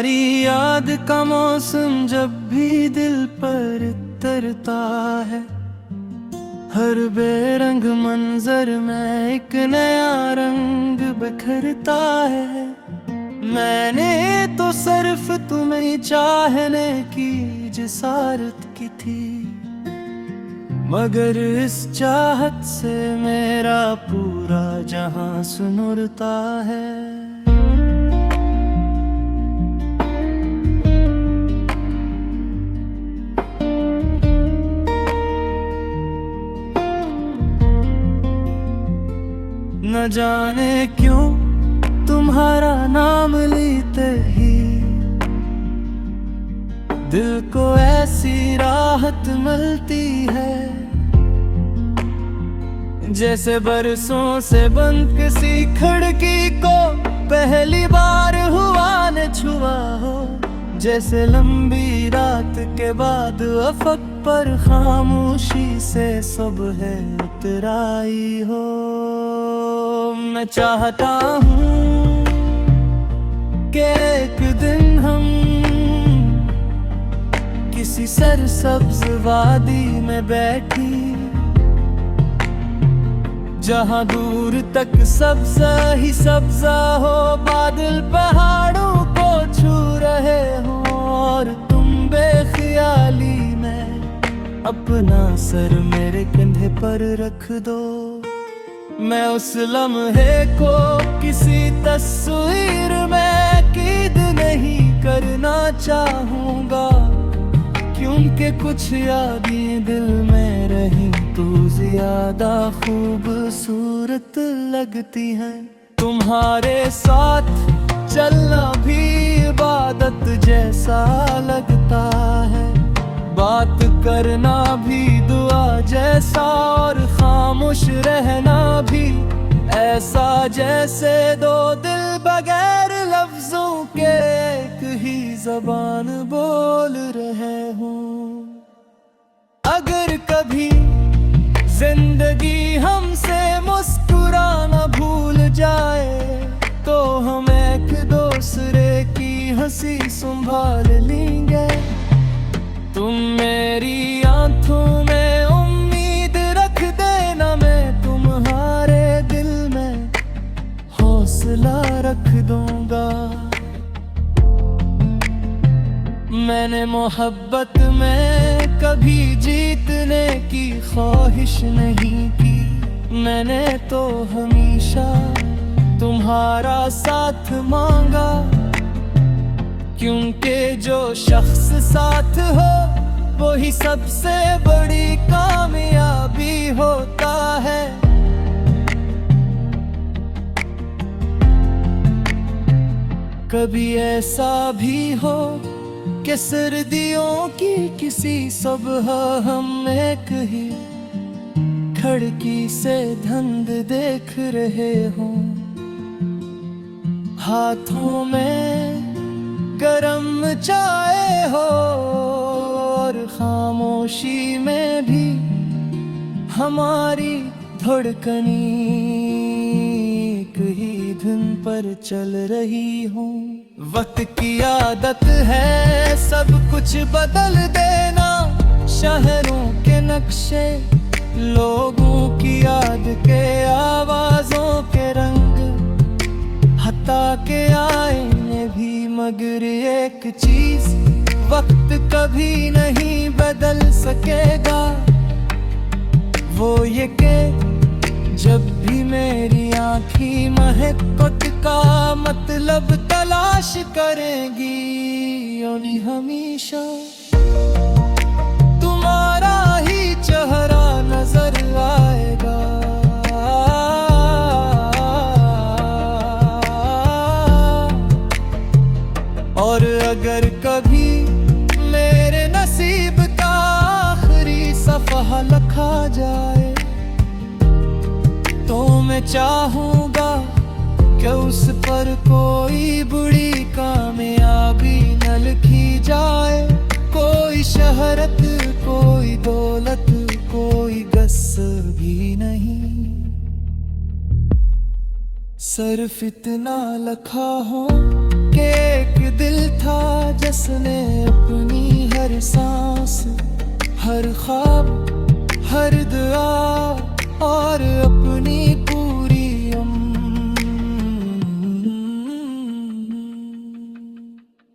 तुम्हारी याद का मौसम जब भी दिल पर उतरता है, हर बेरंग मंजर में एक नया रंग बिखरता है। मैंने तो सिर्फ तुम्हें चाहने की जिसारत की थी, मगर इस चाहत से मेरा पूरा जहां सुनुरता है। न जाने क्यों तुम्हारा नाम लेते ही दिल को ऐसी राहत मिलती है, जैसे बरसों से बंद किसी खिड़की को पहली बार हुआ ने छुआ हो। जैसे लंबी रात के बाद अफक पर खामोशी से सुबह उतर आई हो। मैं चाहता हूँ कि एक दिन हम किसी सरसब्ज वादी में बैठी, जहाँ दूर तक सब्जा ही सब्जा हो, बादल पहाड़ों को छू रहे हो और तुम बेख्याली में अपना सर मेरे कंधे पर रख दो। मैं उस लम्हे को किसी तस्वीर में कैद नहीं करना चाहूँगा, क्योंकि कुछ यादें दिल में रही तो ज्यादा खूबसूरत लगती हैं। तुम्हारे साथ चलना भी इबादत जैसा लगता है, बात करना भी दुआ जैसा, और खामोश रहना भी ऐसा जैसे दो दिल बगैर लफ्जों के एक ही जबान बोल रहे हों। अगर कभी जिंदगी हमसे मुस्कुराना भूल जाए, तो हम एक दूसरे की हंसी संभाल लेंगे। तुम मेरी आंखों में उम्मीद रख देना, मैं तुम्हारे दिल में हौसला रख दूंगा। मैंने मोहब्बत में कभी जीतने की ख्वाहिश नहीं की, मैंने तो हमेशा तुम्हारा साथ मांगा, क्योंकि जो शख्स साथ हो वही सबसे बड़ी कामयाबी होता है। कभी ऐसा भी हो कि सर्दियों की किसी सुबह हम एक ही खिड़की से धुंध देख रहे हों, हाथों में गरम चाय हो और खामोशी में भी हमारी धड़कनी एक ही धुन पर चल रही हो। वक्त की आदत है सब कुछ बदल देना, शहरों के नक्शे, लोगों की याद के, आवाजों के रंग, हता के आईने भी, मगर एक चीज वक्त कभी नहीं बदल सकेगा, वो ये कि जब भी मेरी आँखी महकत का मतलब तलाश करेंगी, यानी हमेशा तुम्हारा ही चेहरा नजर आएगा। और अगर कभी मेरे नसीब का आखिरी सफ़हा लिखा जाए, तो मैं चाहूँगा कि उस पर कोई बुरी कामयाबी न लिखी जाए, कोई शहरत, कोई दौलत, कोई गस भी नहीं। सिर्फ इतना लखा हो कि एक दिल था जिसने अपनी हर सांस, हर ख्वाब, हर दुआ और अपनी पूरी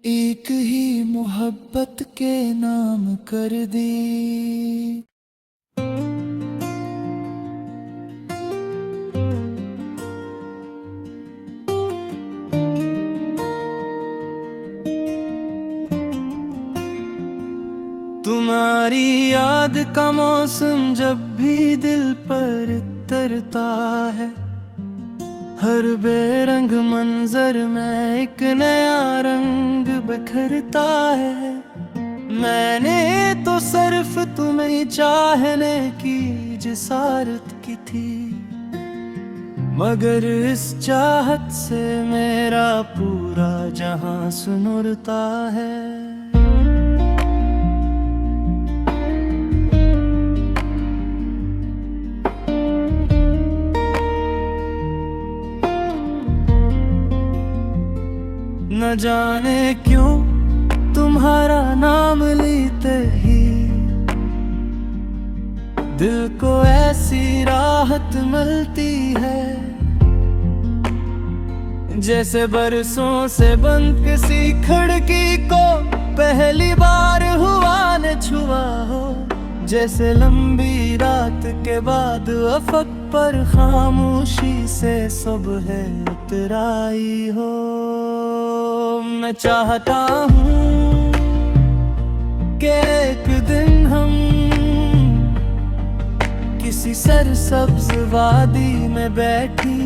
एक ही मोहब्बत के नाम कर दी। तुम्हारी याद का मौसम जब भी दिल पर उतरता है, हर बेरंग मंजर में एक नया रंग बिखरता है। मैंने तो सिर्फ तुम्हें चाहने की जिसारत की थी, मगर इस चाहत से मेरा पूरा जहां सुनुरता है। न जाने क्यों तुम्हारा नाम लेते ही दिल को ऐसी राहत मिलती है, जैसे बरसों से बंद किसी खिड़की को पहली बार हुआ ने छुआ हो। जैसे लंबी रात के बाद अफक पर खामोशी से सुबह उतर आई हो। मैं चाहता हूँ कि एक दिन हम किसी सरसब्ज वादी में बैठी,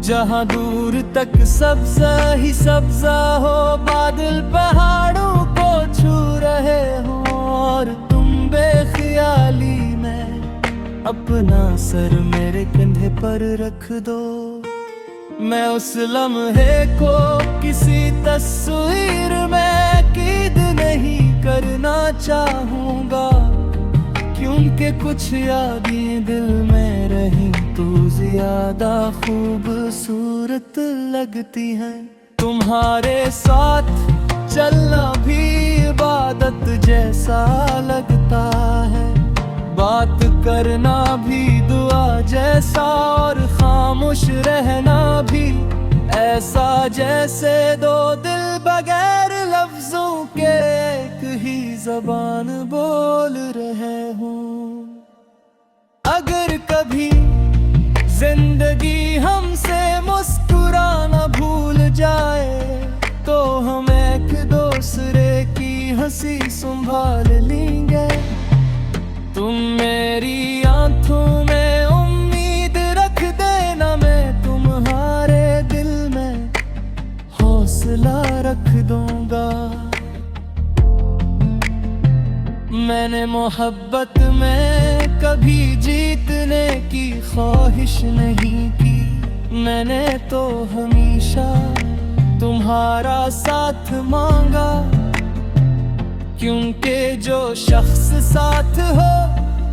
जहाँ दूर तक सब्जा ही सब्जा हो, बादल पहाड़ों को छू रहे हो और तुम बेख्याली में अपना सर मेरे कंधे पर रख दो। मैं उस लम्हे को किसी तस्वीर में कैद नहीं करना चाहूँगा, क्योंकि कुछ यादें दिल में रही तो ज्यादा खूबसूरत लगती हैं। तुम्हारे साथ चलना भी इबादत जैसा लगता है, बात करना भी दुआ जैसा और खामोश रहना भी ऐसा, जैसे दो दिल बगैर लफ्जों के एक ही जबान बोल रहे हों। अगर कभी जिंदगी हमसे मुस्कुराना भूल जाए तो हम एक दूसरे की हंसी संभाल लेंगे। तुम मेरी आंखों में उम्मीद रख देना, मैं तुम्हारे दिल में हौसला रख दूंगा। मैंने मोहब्बत में कभी जीतने की ख्वाहिश नहीं की, मैंने तो हमेशा तुम्हारा साथ मांगा, क्योंकि जो शख्स साथ हो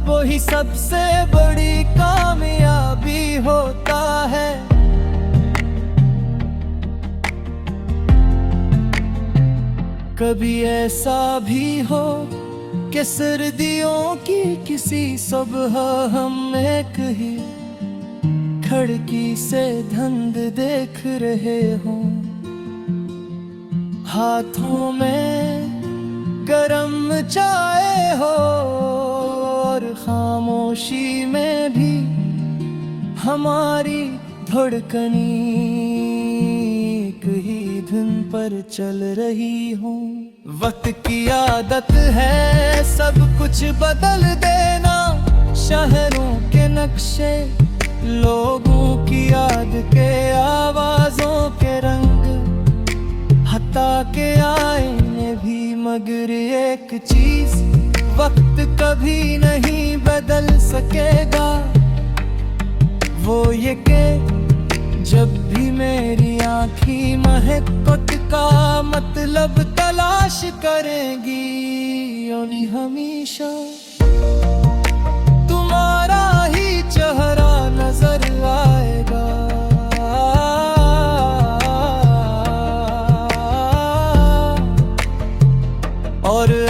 वही सबसे बड़ी कामयाबी होता है। कभी ऐसा भी हो कि सर्दियों की किसी सुबह हम एक ही खिड़की से धुंध देख रहे हों, हाथों में गरम चाय हो और खामोशी में भी हमारी धड़कनी एक ही धुन पर चल रही हो। वक्त की आदत है सब कुछ बदल देना, शहरों के नक्शे, लोगों की याद के, आवाजों के रंग, हटा के आईने भी, मगर एक चीज वक्त कभी नहीं बदल सकेगा, वो ये कि जब भी मेरी आँखें महक का मतलब तलाश करेंगी, यानी हमेशा तुम्हारा ही चेहरा नजर आ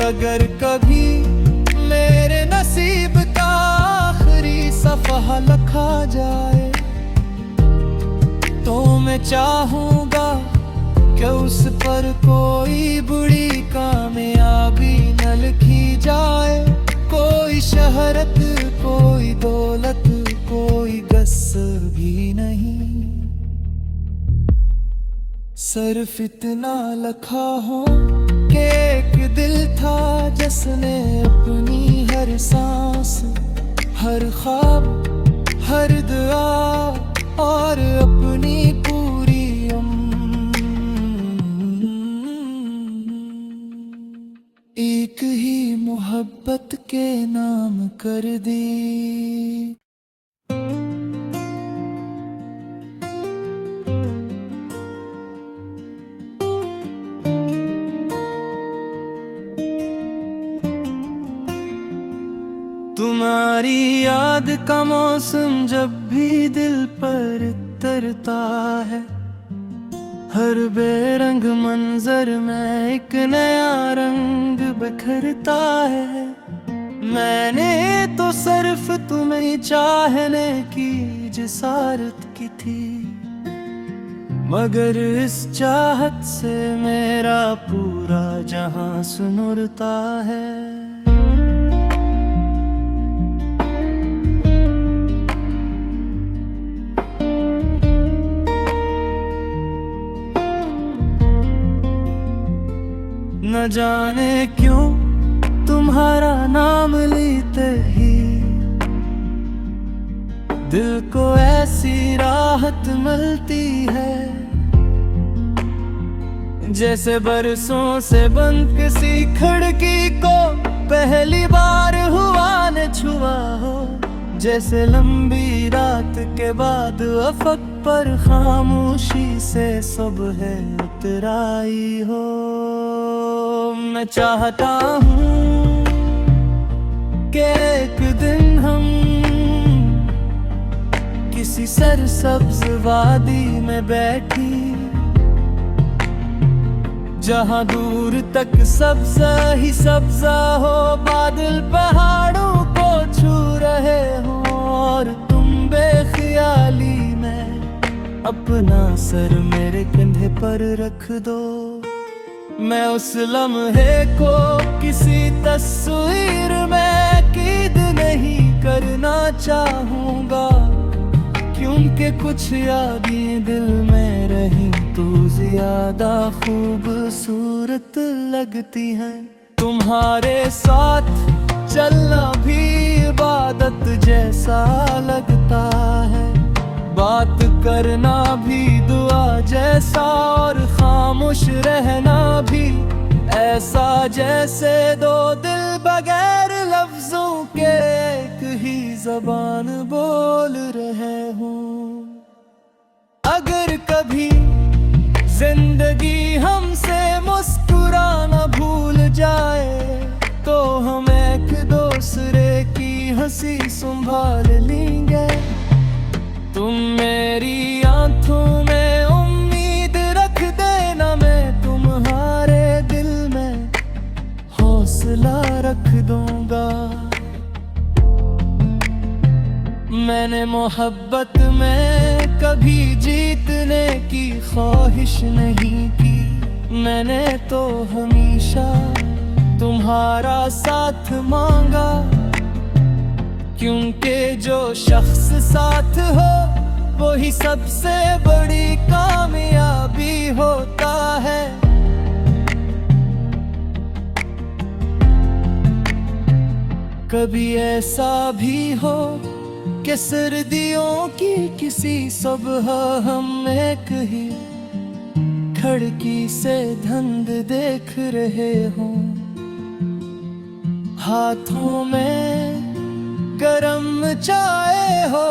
अगर कभी मेरे नसीब का आखिरी सफ़हा लिखा जाए तो मैं चाहूँगा कि उस पर कोई बुरी कामयाबी न लिखी जाए। कोई शहरत, कोई दौलत, कोई गस भी नहीं, सिर्फ इतना लिखा हो कि एक दिल था जिसने अपनी हर सांस, हर ख्वाब, हर दुआ और अपनी पूरी एक ही मोहब्बत के नाम कर दी। तुम्हारी याद का मौसम जब भी दिल पर उतरता है, हर बेरंग मंजर में एक नया रंग बिखरता है। मैंने तो सिर्फ तुम्हें चाहने की जिसारत की थी, मगर इस चाहत से मेरा पूरा जहां सुनुरता है। न जाने क्यों तुम्हारा नाम लेते ही दिल को ऐसी राहत मिलती है, जैसे बरसों से बंद किसी खिड़की को पहली बार हुआ ने छुआ हो। जैसे लंबी रात के बाद अफक पर खामोशी से सुबह उतर आई हो। मैं चाहता हूँ कि एक दिन हम किसी सरसब्ज वादी में बैठी, जहाँ दूर तक सब्जा ही सब्जा हो, बादल पहाड़ों को छू रहे हो और तुम बेख्याली में अपना सर मेरे कंधे पर रख दो। मैं उस लम्हे को किसी तस्वीर में कैद नहीं करना चाहूँगा, क्योंकि कुछ यादें दिल में रही तो ज्यादा खूबसूरत लगती हैं। तुम्हारे साथ चलना भी इबादत जैसा लगता है, बात करना भी दुआ जैसा और खामोश रहना भी ऐसा, जैसे दो दिल बगैर लफ्जों के एक ही जबान बोल रहे हों। अगर कभी जिंदगी हमसे मुस्कुराना भूल जाए तो हम एक दूसरे की हंसी संभाल लेंगे। तुम मेरी आंखों में उम्मीद रख देना, मैं तुम्हारे दिल में हौसला रख दूंगा। मैंने मोहब्बत में कभी जीतने की ख्वाहिश नहीं की, मैंने तो हमेशा तुम्हारा साथ मांगा, क्योंकि जो शख्स साथ हो वही सबसे बड़ी कामयाबी होता है। कभी ऐसा भी हो कि सर्दियों की किसी सुबह हम एक ही खिड़की से धुंध देख रहे हों, हाथों में गरम चाय हो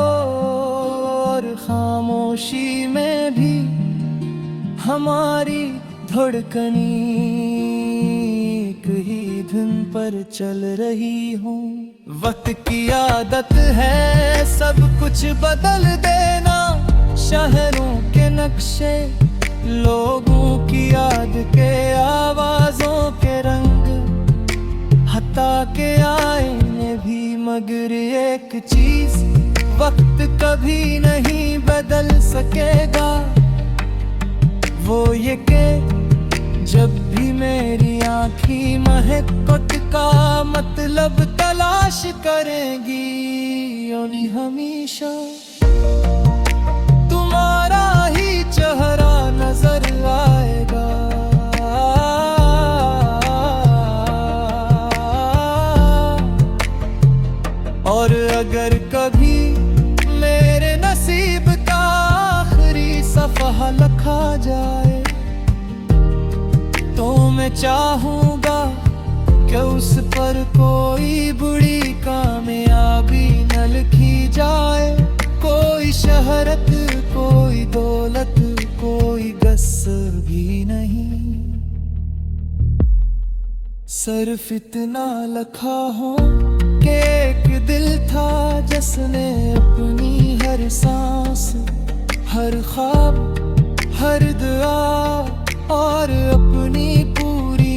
और खामोशी में भी हमारी धड़कनी एक ही धुन पर चल रही हूँ। वक्त की आदत है सब कुछ बदल देना, शहरों के नक्शे, लोगों की याद के आवाजों के रंग, मगर एक चीज वक्त कभी नहीं बदल सकेगा, वो ये के जब भी मेरी आँखी महकत का मतलब तलाश करेंगी, यानी हमेशा तुम्हारा ही चेहरा नजर आएगा। और अगर कभी मेरे नसीब का आखिरी सफ़हा लिखा जाए, तो मैं चाहूँगा कि उस पर कोई बुरी कामयाबी न लिखी जाए। कोई शहरत, कोई दौलत, कोई गस भी नहीं, सिर्फ इतना लिखा हो कि एक दिल था जिसने अपनी हर सांस, हर ख्वाब, हर दुआ और अपनी पूरी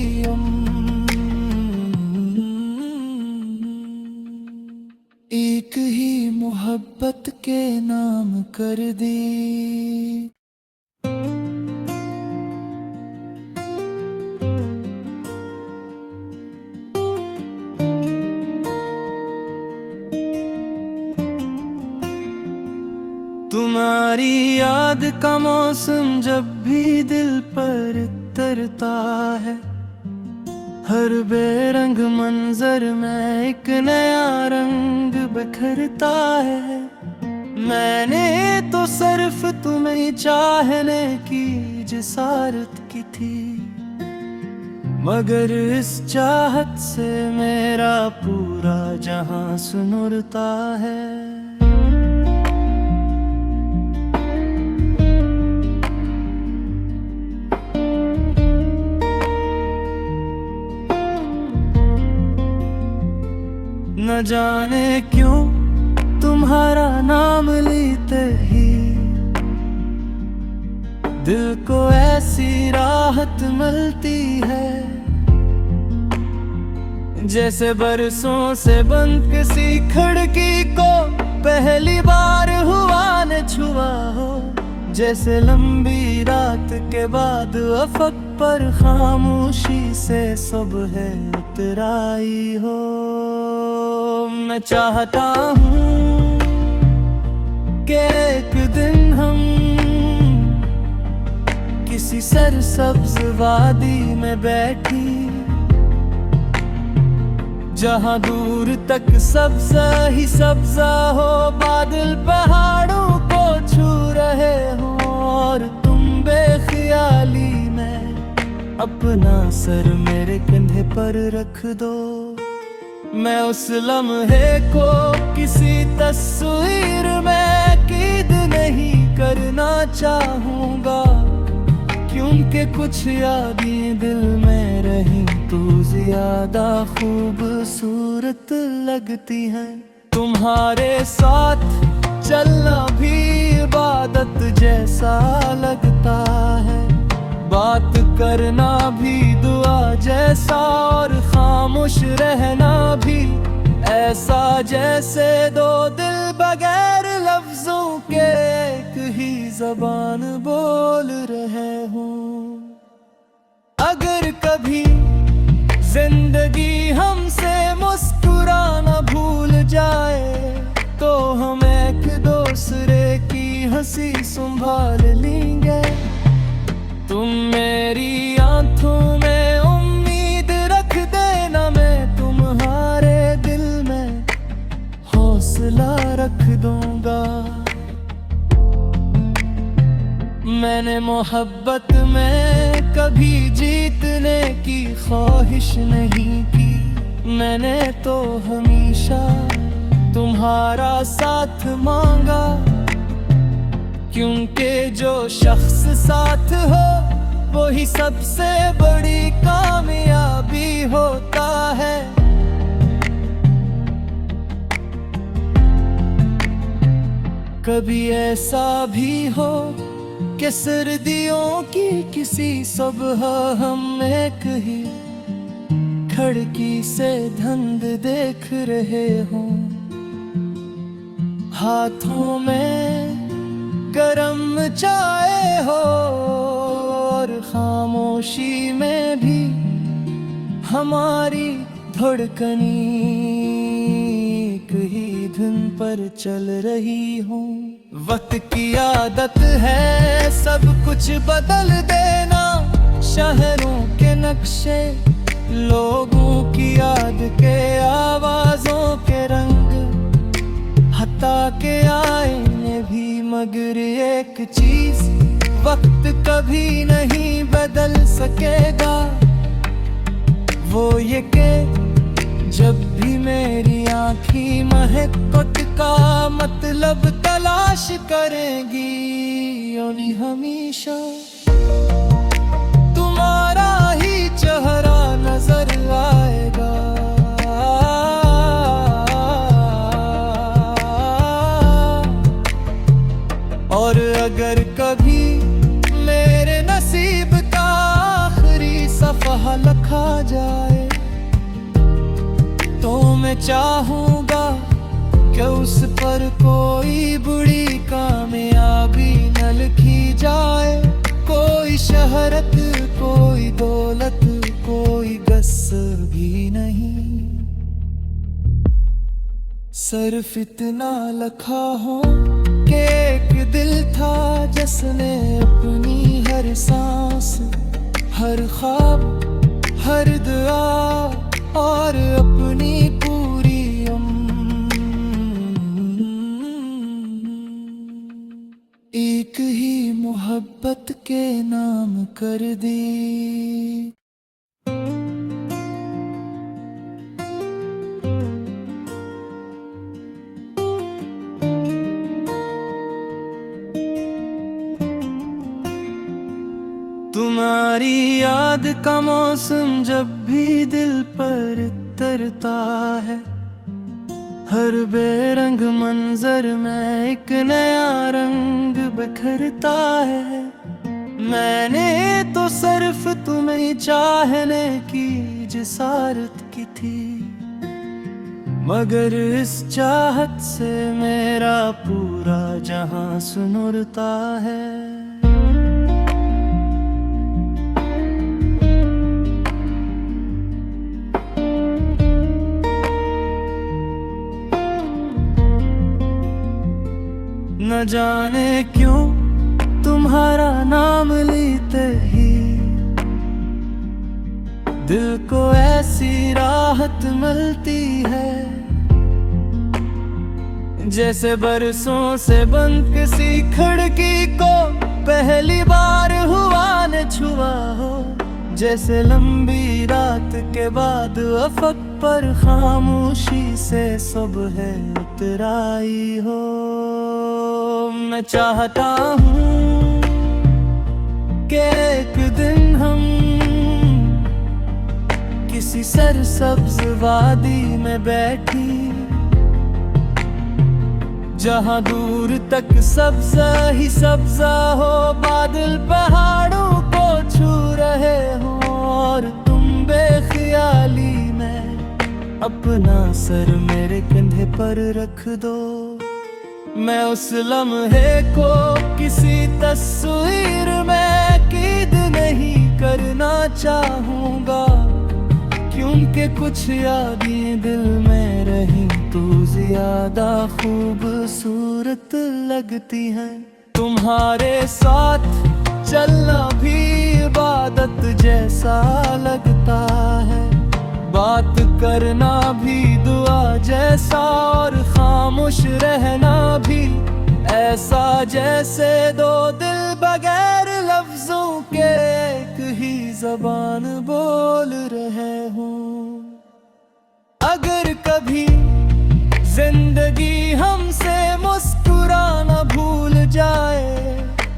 एक ही मोहब्बत के नाम कर दी। तुम्हारी याद का मौसम जब भी दिल पर उतरता है, हर बेरंग मंजर में एक नया रंग बिखरता है। मैंने तो सिर्फ तुम्हें चाहने की जिसारत की थी, मगर इस चाहत से मेरा पूरा जहां सुनुरता है। न जाने क्यों तुम्हारा नाम लेते ही दिल को ऐसी राहत मिलती है, जैसे बरसों से बंद किसी खिड़की को पहली बार हुआ ने छुआ हो। जैसे लंबी रात के बाद अफक पर खामोशी से सुबह उतर आई हो। मैं चाहता हूँ कि एक दिन हम किसी सरसब्ज वादी में बैठी, जहाँ दूर तक सब्जा ही सब्जा हो, बादल पहाड़ों को छू रहे हो और तुम बेख्याली में अपना सर मेरे कंधे पर रख दो। मैं उस लम्हे को किसी तस्वीर में कैद नहीं करना चाहूँगा, क्योंकि कुछ यादें दिल में रही तो ज्यादा खूबसूरत लगती हैं। तुम्हारे साथ चलना भी इबादत जैसा लगता है, बात करना भी दुआ जैसा और खामोश रहना भी ऐसा, जैसे दो दिल बगैर लफ्जों के एक ही जबान बोल रहे हों। अगर कभी जिंदगी हमसे मुस्कुराना भूल जाए, तो हम एक दूसरे की हंसी संभाल लेंगे। तुम मेरी आंखों में उम्मीद रख देना, मैं तुम्हारे दिल में हौसला रख दूंगा। मैंने मोहब्बत में कभी जीतने की ख्वाहिश नहीं की, मैंने तो हमेशा तुम्हारा साथ मांगा, क्योंकि जो शख्स साथ हो वही सबसे बड़ी कामयाबी होता है। कभी ऐसा भी हो कि सर्दियों की किसी सुबह हम एक ही खिड़की से धुंध देख रहे हों, हाथों में गरम चाय हो और खामोशी में भी हमारी धड़कनी एक ही धुन पर चल रही हो। वक्त की आदत है सब कुछ बदल देना, शहरों के नक्शे, लोगों की याद के, आवाजों के रंग हटा के आएंगे भी, मगर एक चीज वक्त कभी नहीं बदल सकेगा, वो ये के जब भी मेरी आँखी महक का मतलब तलाश करेंगी, यानी हमेशा तुम्हारा ही चेहरा नजर आएगा। और अगर कभी मेरे नसीब का आखिरी सफ़हा लिखा जाए तो मैं चाहूँगा कि उस पर कोई बुरी कामयाबी न लिखी जाए, कोई शहरत, कोई दौलत, कोई गस भी नहीं, सिर्फ इतना लिखा हो कि एक दिल था जिसने अपनी हर सांस, हर ख्वाब, हर दुआ और अपनी पूरी एक ही मोहब्बत के नाम कर दी। तुम्हारी याद का मौसम जब भी दिल पर उतरता है, हर बेरंग मंजर में एक नया रंग बिखरता है। मैंने तो सिर्फ तुम्हें चाहने की जिसारत की थी, मगर इस चाहत से मेरा पूरा जहां सुनुरता है। न जाने क्यों तुम्हारा नाम लेते ही दिल को ऐसी राहत मिलती है, जैसे बरसों से बंद किसी खिड़की को पहली बार हवा ने छुआ हो, जैसे लंबी रात के बाद अफक पर खामोशी से सुबह उतर आई हो। मैं चाहता हूँ कि एक दिन हम किसी सरसब्ज वादी में बैठी, जहाँ दूर तक सब्जा ही सब्जा हो, बादल पहाड़ों को छू रहे हो और तुम बेख्याली में अपना सर मेरे कंधे पर रख दो। मैं उस लम्हे को किसी तस्वीर में कैद नहीं करना चाहूँगा, क्योंकि कुछ यादें दिल में रही तो ज्यादा खूबसूरत लगती हैं। तुम्हारे साथ चलना भी इबादत जैसा लगता है, बात करना भी दुआ जैसा और खामोश रहना भी ऐसा, जैसे दो दिल बगैर लफ्जों के एक ही जबान बोल रहे हों। अगर कभी जिंदगी हमसे मुस्कुराना भूल जाए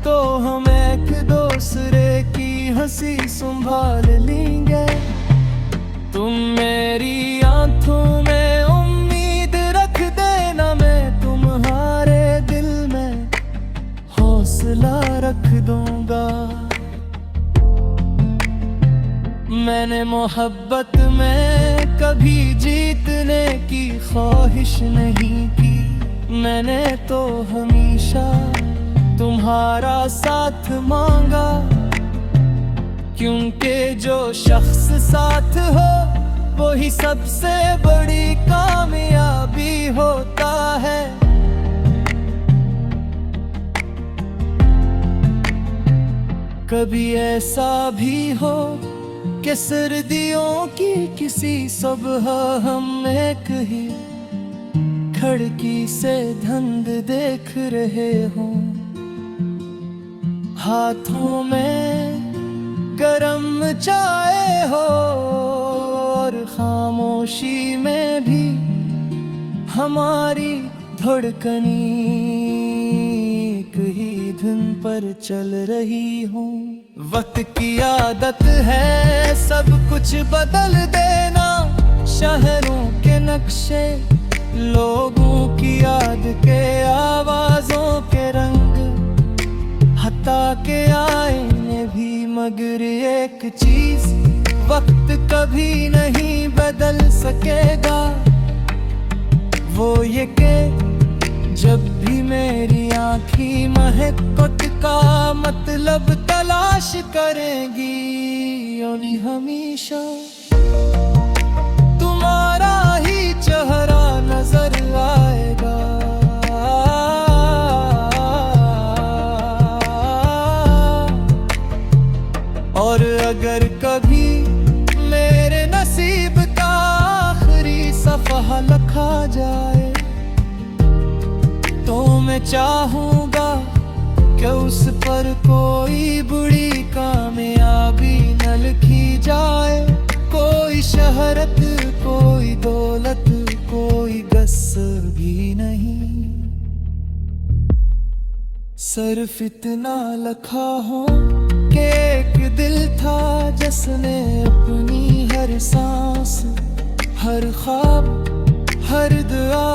तो हम एक दूसरे की हंसी संभाल लेंगे। तुम मेरी आंखों में उम्मीद रख देना, मैं तुम्हारे दिल में हौसला रख दूंगा। मैंने मोहब्बत में कभी जीतने की ख्वाहिश नहीं की, मैंने तो हमेशा तुम्हारा साथ मांगा, क्योंकि जो शख्स साथ हो वही सबसे बड़ी कामयाबी होता है। कभी ऐसा भी हो कि सर्दियों की किसी सुबह हम एक ही खिड़की से धुंध देख रहे हों, हाथों में गरम चाय हो और खामोशी में भी हमारी धड़कनी एक ही धुन पर चल रही हो। वक्त की आदत है सब कुछ बदल देना, शहरों के नक्शे, लोगों की याद के, आवाजों के रंग, हटा के आईने भी, मगर एक चीज वक्त कभी नहीं बदल सकेगा, वो ये कि जब भी मेरी आँखी महकत का मतलब तलाश करेंगी, यानी हमेशा तुम्हारा ही चेहरा नजर आएगा। और अगर कभी मेरे नसीब का आखिरी सफ़हा लिखा जाए, तो मैं चाहूँगा कि उस पर कोई बुरी कामयाबी न लिखी जाए, कोई शहरत, कोई दौलत, कोई गस्र भी नहीं, सिर्फ इतना लिखा हो कि एक दिल था जिसने अपनी हर सांस, हर ख्वाब, हर दुआ